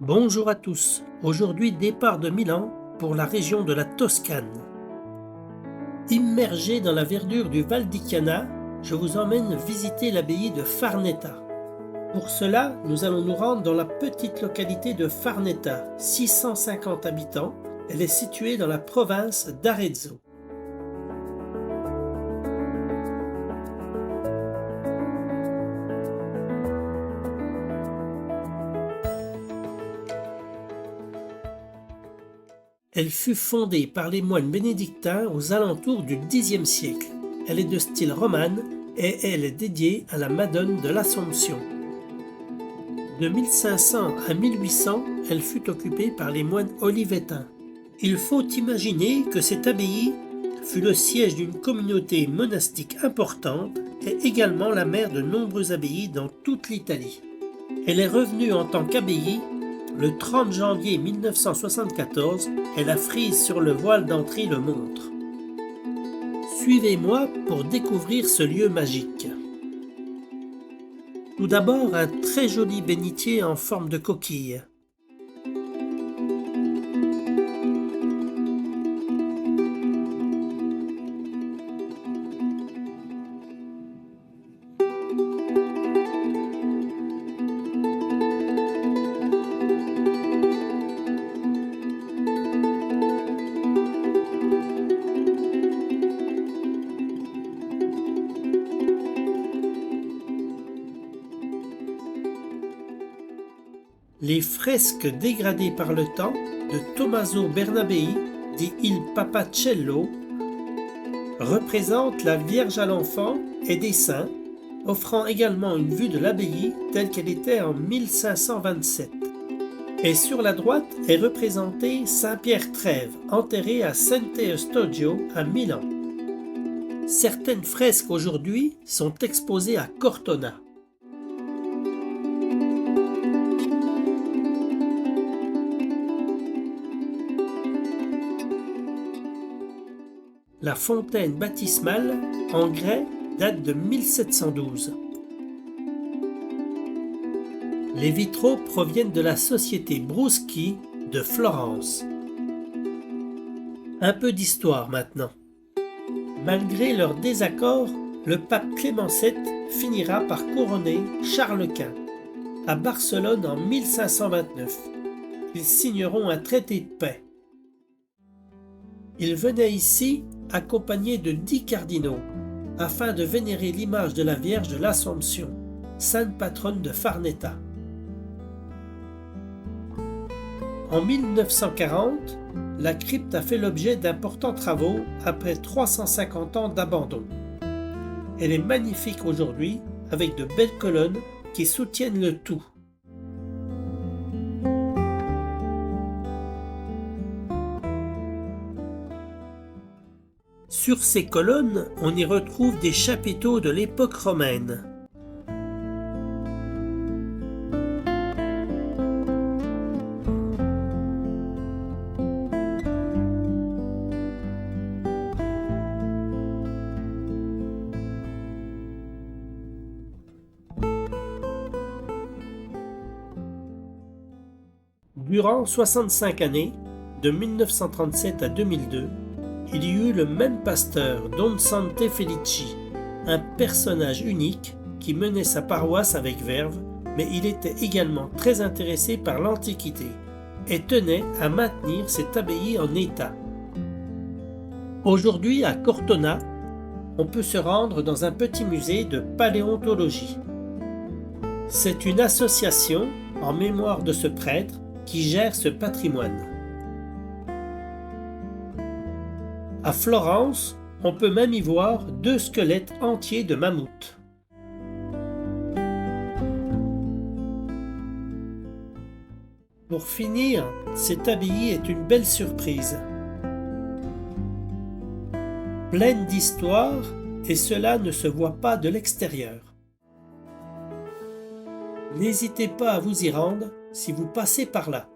Bonjour à tous, aujourd'hui départ de Milan pour la région de la Toscane. Immergé dans la verdure du Val di Chiana, je vous emmène visiter l'abbaye de Farneta. Pour cela, nous allons nous rendre dans la petite localité de Farneta, 650 habitants. Elle est située dans la province d'Arezzo. Elle fut fondée par les moines bénédictins aux alentours du Xe siècle. Elle est de style romane et elle est dédiée à la Madone de l'Assomption. De 1500 à 1800, elle fut occupée par les moines olivétains. Il faut imaginer que cette abbaye fut le siège d'une communauté monastique importante et également la mère de nombreuses abbayes dans toute l'Italie. Elle est revenue en tant qu'abbaye le 30 janvier 1974 et la frise sur le voile d'entrée le montre. Suivez-moi pour découvrir ce lieu magique. Tout d'abord, un très joli bénitier en forme de coquille. Les fresques dégradées par le temps de Tommaso Bernabei, dit Il Papacello, représentent la Vierge à l'Enfant et des saints, offrant également une vue de l'abbaye telle qu'elle était en 1527. Et sur la droite est représenté Saint Pierre Trèves, enterré à Sant'Eustachio à Milan. Certaines fresques aujourd'hui sont exposées à Cortona. La fontaine baptismale, en grès, date de 1712. Les vitraux proviennent de la société Bruschi de Florence. Un peu d'histoire maintenant. Malgré leurs désaccords, le pape Clément VII finira par couronner Charles Quint à Barcelone en 1529. Ils signeront un traité de paix. Ils venaient ici accompagnés de 10 cardinaux, afin de vénérer l'image de la Vierge de l'Assomption, sainte patronne de Farneta. En 1940, la crypte a fait l'objet d'importants travaux après 350 ans d'abandon. Elle est magnifique aujourd'hui, avec de belles colonnes qui soutiennent le tout. Sur ces colonnes, on y retrouve des chapiteaux de l'époque romaine. Durant 65 années, de 1937 à 2002, il y eut le même pasteur, Don Sante Felici, un personnage unique qui menait sa paroisse avec verve, mais il était également très intéressé par l'Antiquité et tenait à maintenir cette abbaye en état. Aujourd'hui, à Cortona, on peut se rendre dans un petit musée de paléontologie. C'est une association en mémoire de ce prêtre qui gère ce patrimoine. À Florence, on peut même y voir 2 squelettes entiers de mammouths. Pour finir, cette abbaye est une belle surprise. Pleine d'histoire, et cela ne se voit pas de l'extérieur. N'hésitez pas à vous y rendre si vous passez par là.